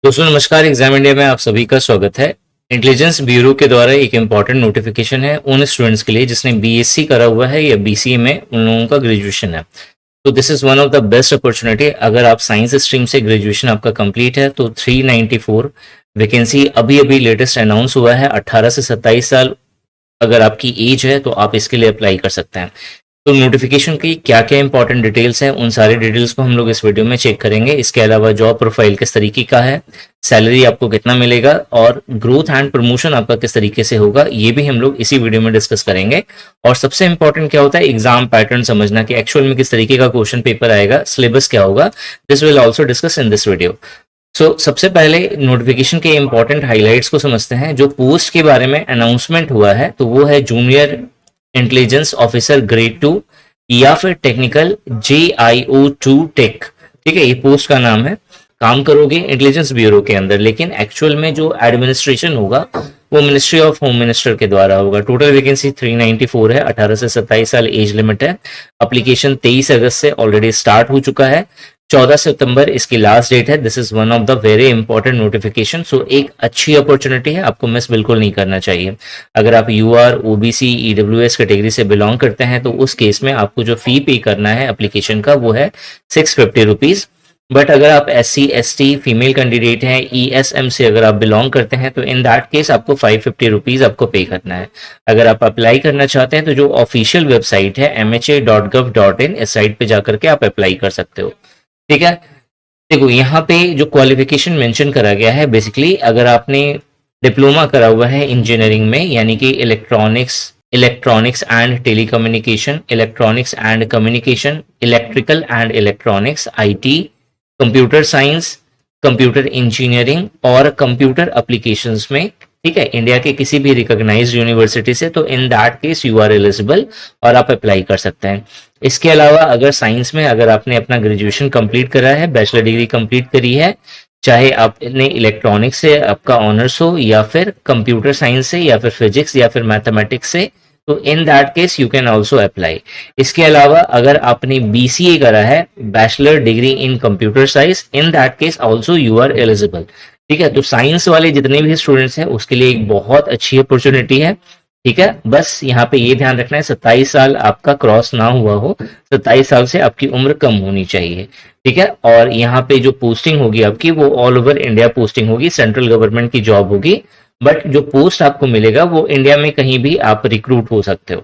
दोस्तों नमस्कार। Exam India में आप सभी का स्वागत है। इंटेलिजेंस ब्यूरो के द्वारा एक इम्पॉर्टेंट नोटिफिकेशन है उन स्टूडेंट्स के लिए जिसने बीएससी करा हुआ है या बीसीए में उन लोगों का ग्रेजुएशन है। तो this is one of the best opportunity. अगर आप साइंस स्ट्रीम से ग्रेजुएशन आपका कंप्लीट है तो 394 वैकेंसी अभी अभी लेटेस्ट अनाउंस हुआ है। 18 से 27 साल अगर आपकी एज है तो आप इसके लिए अप्लाई कर सकते हैं। तो नोटिफिकेशन की क्या क्या इंपॉर्टेंट डिटेल्स हैं, उन सारी डिटेल्स को हम लोग इस वीडियो में चेक करेंगे। इसके अलावा जॉब प्रोफाइल किस तरीके का है, सैलरी आपको कितना मिलेगा और ग्रोथ एंड प्रमोशन आपका किस तरीके से होगा, ये भी हम लोग इसी वीडियो में डिस्कस करेंगे। और सबसे इंपॉर्टेंट क्या होता है, एग्जाम पैटर्न समझना कि एक्चुअल में किस तरीके का क्वेश्चन पेपर आएगा, सिलेबस क्या होगा। This will also discuss in this video. सबसे पहले नोटिफिकेशन के इंपॉर्टेंट हाइलाइट्स को समझते हैं। जो पोस्ट के बारे में अनाउंसमेंट हुआ है तो वो है जूनियर इंटेलिजेंस ऑफिसर ग्रेड 2 या फिर टेक्निकल JIO2 टेक। ठीक है, ये पोस्ट का नाम है। काम करोगे इंटेलिजेंस ब्यूरो के अंदर, लेकिन एक्चुअल में जो एडमिनिस्ट्रेशन होगा वो मिनिस्ट्री ऑफ होम मिनिस्टर के द्वारा होगा। टोटल वैकेंसी 394 है। 18 से 27 साल एज लिमिट है। एप्लीकेशन 23 अगस्त से ऑलरेडी स्टार्ट हो चुका है। 14 सितंबर इसकी लास्ट डेट है। This is one of the very important notification. So एक अच्छी अपॉर्चुनिटी है, आपको मिस बिल्कुल नहीं करना चाहिए। अगर आप UR OBC EWS कैटेगरी से बिलोंग करते हैं तो उस केस में आपको जो फी पे करना है एप्लीकेशन का वो है 650 रुपीज। बट अगर आप SC ST फीमेल कैंडिडेट हैं, ESM से अगर आप बिलोंग करते हैं तो इन दैट केस आपको 550 रुपीज आपको पे करना है। अगर आप अप्लाई करना चाहते हैं तो जो ऑफिशियल वेबसाइट है mha.gov.in, इस साइट पे जाकर के आप अप्लाई कर सकते हो। ठीक है, देखो यहाँ पे जो क्वालिफिकेशन मेंशन करा गया है, बेसिकली अगर आपने डिप्लोमा करा हुआ है इंजीनियरिंग में, यानी कि electronics and telecommunication, electronics and communication, electrical and electronics, IT, computer science, computer engineering और कंप्यूटर एप्लीकेशंस में, ठीक है, इंडिया के किसी भी रिकॉग्नाइज्ड यूनिवर्सिटी से, तो in that case you are eligible और आप अप्लाई कर सकते हैं। इसके अलावा अगर साइंस में अगर आपने अपना ग्रेजुएशन कंप्लीट करा है, बैचलर डिग्री कंप्लीट करी है, चाहे आपने इलेक्ट्रॉनिक्स से आपका ऑनर्स हो या फिर कंप्यूटर साइंस से या फिर फिजिक्स या फिर मैथमेटिक्स से, तो in that case you can also apply. इसके अलावा अगर आपने BCA करा है, bachelor degree in computer science, in that case also you are eligible. ठीक है, तो साइंस वाले जितने भी स्टूडेंट्स हैं उसके लिए एक बहुत अच्छी अपॉर्चुनिटी है। ठीक है, बस यहाँ पे ये ध्यान रखना है 27 साल आपका क्रॉस ना हुआ हो, 27 साल से आपकी उम्र कम होनी चाहिए। ठीक है, और यहाँ पे जो पोस्टिंग होगी आपकी वो ऑल ओवर इंडिया पोस्टिंग होगी, सेंट्रल गवर्नमेंट की जॉब होगी। बट जो पोस्ट आपको मिलेगा वो इंडिया में कहीं भी आप रिक्रूट हो सकते हो।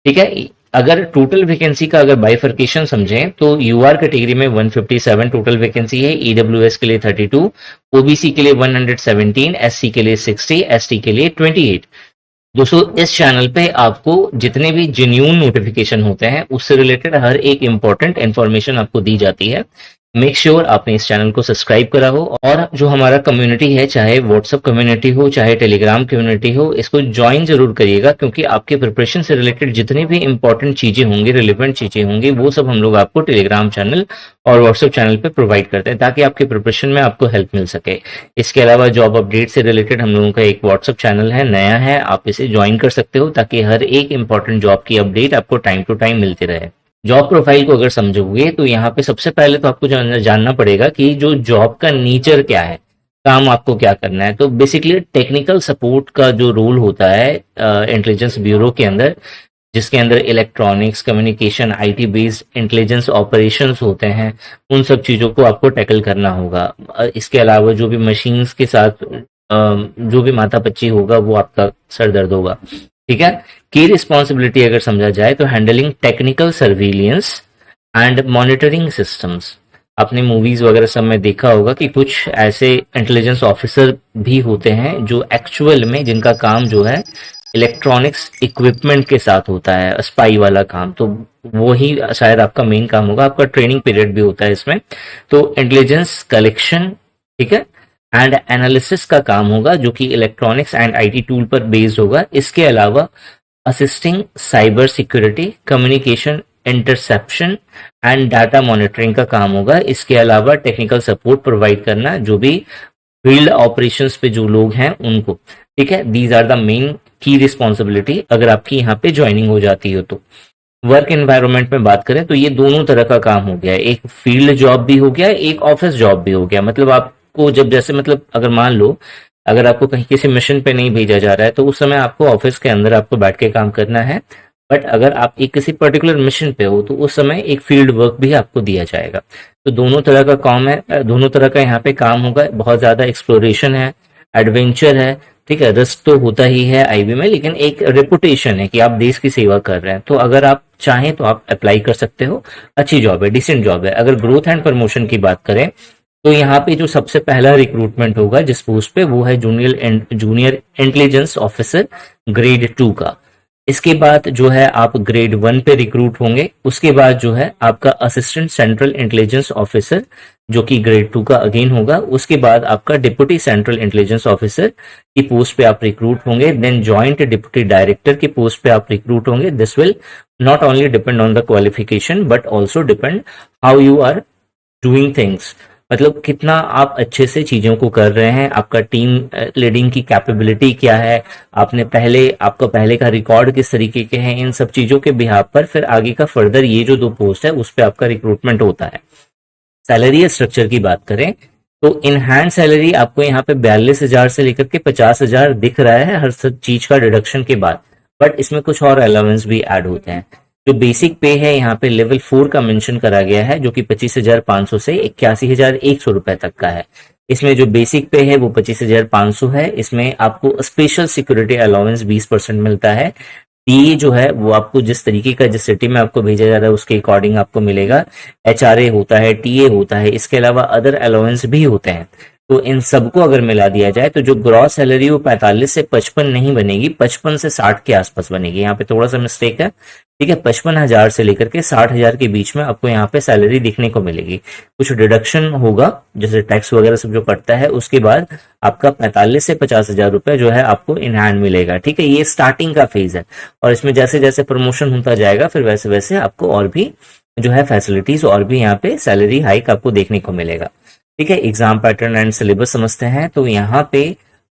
ठीक है, अगर टोटल वैकेंसी का अगर बाइफर्केशन समझें तो UR कैटेगरी में 157 टोटल वैकेंसी है, EWS के लिए 32, OBC के लिए 117, SC के लिए 60, ST के लिए 28। दोस्तों इस चैनल पे आपको जितने भी जेन्युइन नोटिफिकेशन होते हैं उससे रिलेटेड हर एक इंपॉर्टेंट इंफॉर्मेशन आपको दी जाती है। मेक श्योर आपने इस चैनल को सब्सक्राइब करा हो, और जो हमारा कम्युनिटी है, चाहे व्हाट्सएप कम्युनिटी हो चाहे टेलीग्राम कम्युनिटी हो, इसको ज्वाइन जरूर करिएगा, क्योंकि आपके प्रिपरेशन से रिलेटेड जितनी भी इंपॉर्टेंट चीजें होंगी, रिलेवेंट चीजें होंगी, वो सब हम लोग आपको टेलीग्राम चैनल और व्हाट्सएप चैनल पे प्रोवाइड करते हैं ताकि आपके प्रिपरेशन में आपको हेल्प मिल सके। इसके अलावा जॉब अपडेट से रिलेटेड हम लोगों का एक व्हाट्सएप चैनल है, नया है, आप इसे ज्वाइन कर सकते हो ताकि हर एक इंपॉर्टेंट जॉब की अपडेट आपको टाइम टू टाइम मिलती रहे। जॉब प्रोफाइल को अगर समझोगे तो यहाँ पे सबसे पहले तो आपको जानना पड़ेगा कि जो जॉब का नेचर क्या है, काम आपको क्या करना है। तो बेसिकली टेक्निकल सपोर्ट का जो रोल होता है इंटेलिजेंस ब्यूरो के अंदर, जिसके अंदर electronics, communication, IT based intelligence operations होते हैं, उन सब चीज़ों को आपको टैकल करना होगा। इसके अलावा जो भी मशीन्स के साथ जो भी माथापच्ची होगा वो आपका सर दर्द होगा। ठीक है, की रिस्पॉन्सिबिलिटी अगर समझा जाए तो handling technical surveillance and monitoring systems. आपने मूवीज वगैरह सब में देखा होगा कि कुछ ऐसे इंटेलिजेंस ऑफिसर भी होते हैं जो एक्चुअल में जिनका काम जो है इलेक्ट्रॉनिक्स इक्विपमेंट के साथ होता है, स्पाई वाला काम, तो वो ही शायद आपका मेन काम होगा। आपका ट्रेनिंग पीरियड भी होता है इसमें। तो इंटेलिजेंस कलेक्शन, ठीक है, एंड एनालिसिस का काम होगा जो कि इलेक्ट्रॉनिक्स एंड IT टूल पर बेस्ड होगा। इसके अलावा assisting cyber security, communication interception and data monitoring का काम होगा। इसके अलावा टेक्निकल सपोर्ट प्रोवाइड करना जो भी फील्ड ऑपरेशंस पे जो लोग हैं उनको। ठीक है, दीज आर द मेन की रिस्पॉन्सिबिलिटी अगर आपकी यहाँ पे ज्वाइनिंग हो जाती हो तो। वर्क एनवायरनमेंट में बात करें तो ये दोनों तरह का काम हो गया, एक फील्ड जॉब भी हो गया, एक ऑफिस जॉब भी हो गया। मतलब आप आपको जब जैसे मतलब अगर मान लो अगर आपको कहीं किसी मिशन पे नहीं भेजा जा रहा है तो उस समय आपको ऑफिस के अंदर आपको बैठ के काम करना है। बट अगर आप एक किसी पर्टिकुलर मिशन पे हो तो उस समय एक फील्ड वर्क भी आपको दिया जाएगा। तो दोनों तरह का काम है, दोनों तरह का यहाँ पे काम होगा। बहुत ज्यादा एक्सप्लोरेशन है, एडवेंचर है, ठीक है, रिस्क तो होता ही है आईबी में, लेकिन एक रेपुटेशन है कि आप देश की सेवा कर रहे हैं। तो अगर आप चाहें तो आप अप्लाई कर सकते हो, अच्छी जॉब है, डिसेंट जॉब है। अगर ग्रोथ एंड प्रमोशन की बात करें तो यहाँ पे जो सबसे पहला रिक्रूटमेंट होगा जिस पोस्ट पे, वो है जूनियर इंटेलिजेंस ऑफिसर ग्रेड 2 का। इसके बाद जो है आप ग्रेड 1 पे रिक्रूट होंगे। उसके बाद जो है आपका असिस्टेंट सेंट्रल इंटेलिजेंस ऑफिसर जो कि ग्रेड 2 का अगेन होगा। उसके बाद आपका डिप्टी सेंट्रल इंटेलिजेंस ऑफिसर की पोस्ट पे आप रिक्रूट होंगे। देन जॉइंट डिप्टी डायरेक्टर की पोस्ट पे आप रिक्रूट होंगे। This will not only depend on the qualification but also depend how you are doing things, मतलब कितना आप अच्छे से चीजों को कर रहे हैं, आपका टीम लीडिंग की कैपेबिलिटी क्या है, आपका पहले का रिकॉर्ड किस तरीके के हैं। इन सब चीजों के बिहाफ पर फिर आगे का फर्दर ये जो 2 पोस्ट है उस पर आपका रिक्रूटमेंट होता है। सैलरी स्ट्रक्चर की बात करें तो इन हैंड सैलरी आपको यहाँ पे 42,000 से लेकर के 50,000 दिख रहा है हर सब चीज का डिडक्शन के बाद। बट इसमें कुछ और अलाउंस भी ऐड होते हैं। जो बेसिक पे है यहाँ पे लेवल 4 का मेंशन करा गया है जो कि 25,500 से 81,100 रुपए तक का है। इसमें जो बेसिक पे है वो 25,500 है। इसमें आपको स्पेशल सिक्योरिटी अलाउंस 20% मिलता है। टीए जो है वो आपको जिस तरीके का जिस सिटी में आपको भेजा जा रहा है उसके अकॉर्डिंग आपको मिलेगा। एचआरए होता है, टीए होता है, इसके अलावा अदर अलाउंस भी होते हैं। तो इन सबको अगर मिला दिया जाए तो जो ग्रॉस सैलरी वो 45 से 55 नहीं बनेगी, 55 से 60 के आसपास बनेगी। यहाँ पे थोड़ा सा मिस्टेक है, ठीक है। 55,000 से लेकर के 60,000 के बीच में आपको यहाँ पे सैलरी दिखने को मिलेगी। कुछ डिडक्शन होगा जैसे टैक्स वगैरह सब जो कटता है, उसके बाद आपका 45 से 50,000 रुपए जो है आपको इन हैंड मिलेगा, ठीक है। ये स्टार्टिंग का फेज है और इसमें जैसे जैसे प्रमोशन होता जाएगा फिर वैसे वैसे आपको और भी जो है फैसिलिटीज और भी यहाँ पे सैलरी हाइक आपको देखने को मिलेगा, ठीक है। एग्जाम पैटर्न एंड सिलेबस समझते हैं। तो यहाँ पे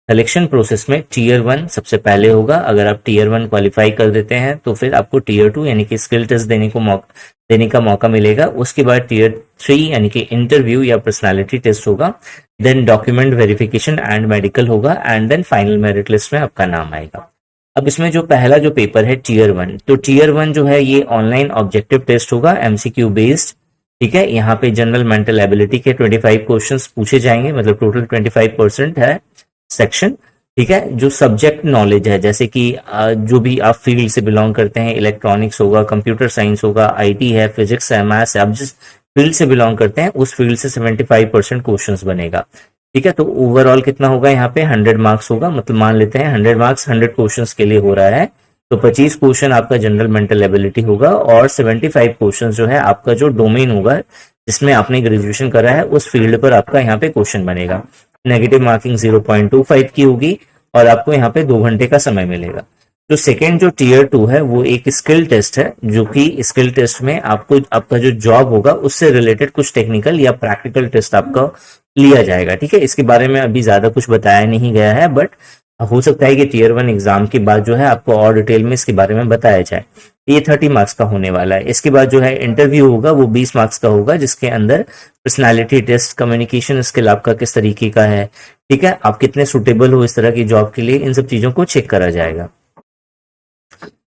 सिलेक्शन प्रोसेस में टीयर 1 सबसे पहले होगा। अगर आप टीयर 1 क्वालिफाई कर देते हैं तो फिर आपको टीयर 2 यानी कि स्किल टेस्ट देने का मौका मिलेगा। उसके बाद टीयर 3 यानी कि इंटरव्यू या पर्सनालिटी टेस्ट होगा। Then document verification and medical होगा and then final merit list में आपका नाम आएगा। अब इसमें जो पहला जो पेपर है टीयर 1, तो टीयर 1 जो है ये ऑनलाइन ऑब्जेक्टिव टेस्ट होगा, एमसीक्यू बेस्ड, ठीक है। यहाँ पे जनरल मेंटल एबिलिटी के 25 क्वेश्चंस पूछे जाएंगे, मतलब टोटल 25% है सेक्शन, ठीक है। जो सब्जेक्ट नॉलेज है जैसे कि जो भी आप फील्ड से बिलोंग करते हैं, इलेक्ट्रॉनिक्स होगा, कंप्यूटर साइंस होगा, आईटी है, फिजिक्स है, मैथ्स है, आप जिस फील्ड से बिलोंग करते हैं उस फील्ड से 75% क्वेश्चंस बनेगा, ठीक है। तो ओवरऑल कितना होगा यहाँ पे 100 मार्क्स होगा, मतलब मान लेते हैं 100 मार्क्स 100 क्वेश्चंस के लिए हो रहा है। तो 25 क्वेश्चन आपका जनरल मेंटल एबिलिटी होगा और 75 क्वेश्चन जो है आपका जो डोमेन होगा जिसमें आपने ग्रेजुएशन करा है उस फील्ड पर आपका यहाँ पे क्वेश्चन बनेगा। नेगेटिव मार्किंग 0.25 की होगी और आपको यहाँ पे 2 घंटे का समय मिलेगा। जो सेकेंड जो टीयर 2 है वो एक स्किल टेस्ट है, जो कि स्किल टेस्ट में आपको आपका जो जॉब होगा उससे रिलेटेड कुछ टेक्निकल या प्रैक्टिकल टेस्ट आपका लिया जाएगा, ठीक है। इसके बारे में अभी ज्यादा कुछ बताया नहीं गया है बट हो सकता है कि टीयर 1 एग्जाम के बाद जो है आपको और डिटेल में इसके बारे में बताया जाए। ये 30 मार्क्स का होने वाला है। इसके बाद जो है इंटरव्यू होगा वो 20 मार्क्स का होगा, जिसके अंदर पर्सनालिटी टेस्ट, कम्युनिकेशन स्किल आपका किस तरीके का है, ठीक है, आप कितने सुटेबल हो इस तरह की जॉब के लिए, इन सब चीजों को चेक करा जाएगा।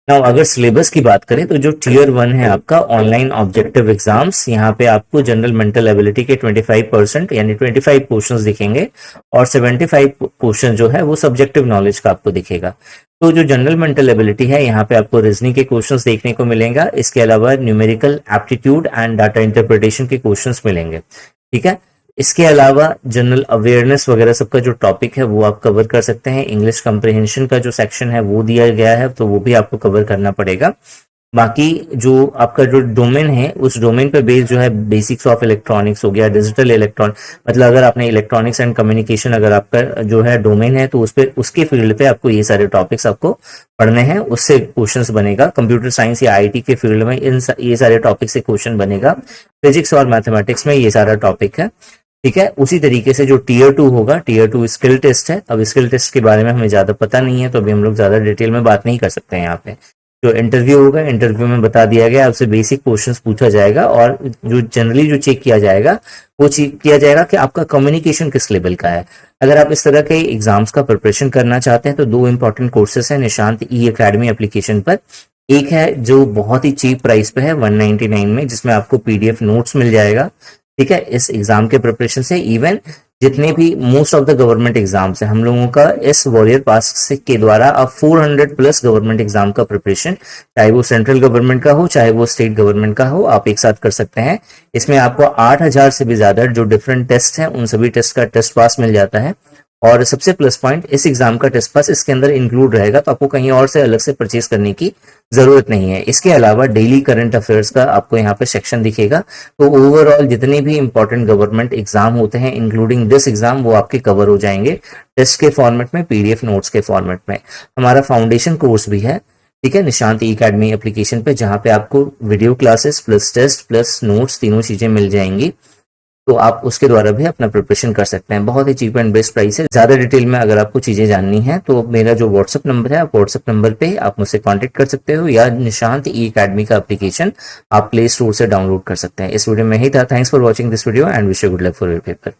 नाउ अगर सिलेबस की बात करें तो जो टीयर 1 है आपका ऑनलाइन ऑब्जेक्टिव एग्जाम्स, यहाँ पे आपको जनरल मेंटल एबिलिटी के 25% यानी 25 क्वेश्चंस दिखेंगे और 75 क्वेश्चन जो है वो सब्जेक्टिव नॉलेज का आपको दिखेगा। तो जो जनरल मेंटल एबिलिटी है यहाँ पे आपको रीजनिंग के क्वेश्चंस देखने को मिलेगा। इसके अलावा numerical aptitude and data interpretation के क्वेश्चंस मिलेंगे, ठीक है। इसके अलावा जनरल अवेयरनेस वगैरह सबका जो टॉपिक है वो आप कवर कर सकते हैं। इंग्लिश कम्प्रिहेंशन का जो सेक्शन है वो दिया गया है तो वो भी आपको कवर करना पड़ेगा। बाकी जो आपका जो डोमेन है उस डोमेन पे बेस्ड जो है बेसिक्स ऑफ इलेक्ट्रॉनिक्स हो गया, डिजिटल इलेक्ट्रॉनिक, मतलब अगर आपने इलेक्ट्रॉनिक्स एंड कम्युनिकेशन अगर आपका जो है डोमेन है तो उस पे उसके फील्ड पे आपको ये सारे टॉपिक्स आपको पढ़ने हैं, उससे क्वेश्चंस बनेगा। कंप्यूटर साइंस या आईटी के फील्ड में ये सारे टॉपिक से क्वेश्चन बनेगा। फिजिक्स और मैथमेटिक्स में ये सारा टॉपिक है, ठीक है। उसी तरीके से जो टीयर 2 होगा, टीयर 2 स्किल टेस्ट है। अब स्किल टेस्ट के बारे में हमें ज्यादा पता नहीं है तो अभी हम लोग ज्यादा डिटेल में बात नहीं कर सकते हैं यहाँ पे। जो इंटरव्यू होगा, इंटरव्यू में बता दिया गया आपसे बेसिक क्वेश्चंस पूछा जाएगा और जो जनरली जो चेक किया जाएगा वो चेक किया जाएगा कि आपका कम्युनिकेशन किस लेवल का है। अगर आप इस तरह के एग्जाम्स का प्रिपरेशन करना चाहते हैं तो 2 इंपॉर्टेंट कोर्सेस हैं निशांत ई एकेडमी एप्लीकेशन पर। एक है जो बहुत ही चीप प्राइस पे है 199 में, जिसमें आपको पीडीएफ नोट्स मिल जाएगा, ठीक है, इस एग्जाम के प्रिपरेशन से। इवन जितने भी most of the government exams है हम लोगों का इस वॉरियर पास के द्वारा आप 400 प्लस गवर्नमेंट एग्जाम का प्रिपरेशन, चाहे वो सेंट्रल गवर्नमेंट का हो चाहे वो स्टेट गवर्नमेंट का हो, आप एक साथ कर सकते हैं। इसमें आपको 8000 से भी ज्यादा जो डिफरेंट टेस्ट हैं उन सभी टेस्ट का टेस्ट पास मिल जाता है। और सबसे प्लस पॉइंट, इस एग्जाम का टेस्ट पास इसके अंदर इंक्लूड रहेगा, तो आपको कहीं और से अलग से परचेज करने की जरूरत नहीं है। इसके अलावा डेली करंट अफेयर्स का आपको यहाँ पे सेक्शन दिखेगा। तो ओवरऑल जितने भी इंपॉर्टेंट गवर्नमेंट एग्जाम होते हैं इंक्लूडिंग दिस एग्जाम वो आपके कवर हो जाएंगे टेस्ट के फॉर्मेट में, पीडीएफ नोट्स के फॉर्मेट में। हमारा फाउंडेशन कोर्स भी है, ठीक है, निशांत ई एकेडमी एप्लीकेशन पे, जहाँ पे आपको video classes plus test plus notes तीनों चीजें मिल जाएंगी। तो आप उसके द्वारा भी अपना प्रिपरेशन कर सकते हैं। बहुत ही चीप एंड बेस्ट प्राइस है। ज्यादा डिटेल में अगर आपको चीजें जाननी है तो मेरा जो व्हाट्सअप नंबर है, आप व्हाट्सअप नंबर पे आप मुझसे कांटेक्ट कर सकते हो, या निशांत ई एकेडमी का एप्लीकेशन आप प्ले स्टोर से डाउनलोड कर सकते हैं। इस वीडियो में ही था। Thanks for watching this video and wish you good luck for your paper.